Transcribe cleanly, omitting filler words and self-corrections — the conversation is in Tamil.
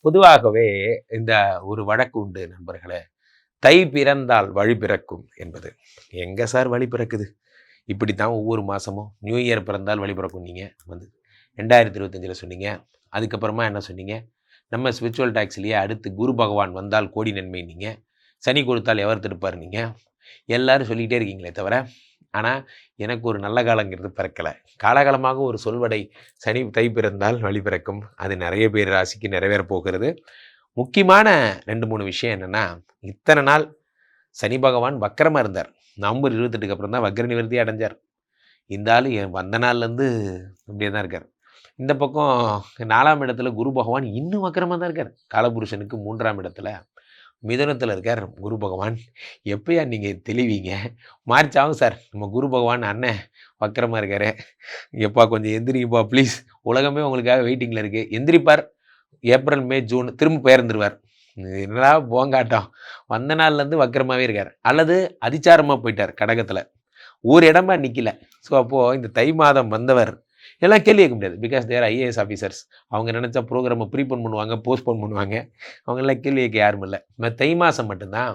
பொதுவாகவே இந்த ஒரு வழக்கு உண்டு நண்பர்களே. தை பிறந்தால் வழி பிறக்கும் என்பது. எங்க சார் வழி பிறக்குது? இப்படித்தான் ஒவ்வொரு மாசமும் நியூ இயர் பிறந்தால் வழி பிறக்கும்னீங்க வந்து 2025ல சொன்னீங்க. அதுக்கப்புறமா என்ன சொன்னீங்க? நம்ம ஸ்பிரிச்சுவல் டாக்ஸ்லயே அடுத்து குரு பகவான் வந்தால் கோடி நன்மைன்னீங்க. சனி கொடுத்தால் எவர் தடுப்பார்னீங்க. எல்லாரும் சொல்லிக்கிட்டே இருக்கீங்களே தவிர, ஆனா எனக்கு ஒரு நல்ல காலங்கிறது பிறக்கல. காலாகாலமாக ஒரு சொல்வடை சனி தை பிறந்தால் வழி பிறக்கும். அது நெறைய பேர் ராசிக்கு நிறைவேறப் போகிறது. முக்கியமான 2, 3 விஷயம் என்னன்னா, இத்தனை நாள் சனி பகவான் வக்கரமா இருந்தார். நவம்பர் 28க்கு அப்புறம் தான் வக்ர நிவர்த்தி அடைஞ்சார். இந்த ஆளு வந்த நாள்லேருந்து இப்படியே தான் இருக்கார். இந்த பக்கம் 4ஆம் இடத்துல குரு பகவான் இன்னும் வக்கரமா தான் இருக்கார். காலபுருஷனுக்கு 3ஆம் இடத்துல மிதுனத்துல இருக்கார் குரு பகவான். எப்பயா நீங்க தெளிவீங்க? மார்ச் ஆகும் சார். நம்ம குரு பகவான் அண்ணன் வக்கரமா இருக்காரு. எப்பா கொஞ்சம் எந்திரிங்கப்பா ப்ளீஸ். உலகமே உங்களுக்காக வெயிட்டிங்ல இருக்கு. எந்திரிப்பார். ஏப்ரல், மே, ஜூன் திரும்ப பெயர்ந்துருவார். என்னடா போங்காட்டம். வந்த நாள்லேருந்து வக்கரமாவே இருக்கார். அல்லது அதிச்சாரமா போயிட்டார் கடகத்துல. ஒரு இடமா நிக்கல. ஸோ அப்போ இந்த தை மாதம் வந்தவர் எல்லாம் கேள்வி கேட்க முடியாது. Because there IAS officers. அவங்க நினைச்சா ப்ரோக்ராமை ப்ரீபோன் பண்ணுவாங்க, போஸ்ட்போன் பண்ணுவாங்க. அவங்கெல்லாம் கேள்வி கேட்க யாரும் இல்லை. தை மாதம் மட்டும்தான்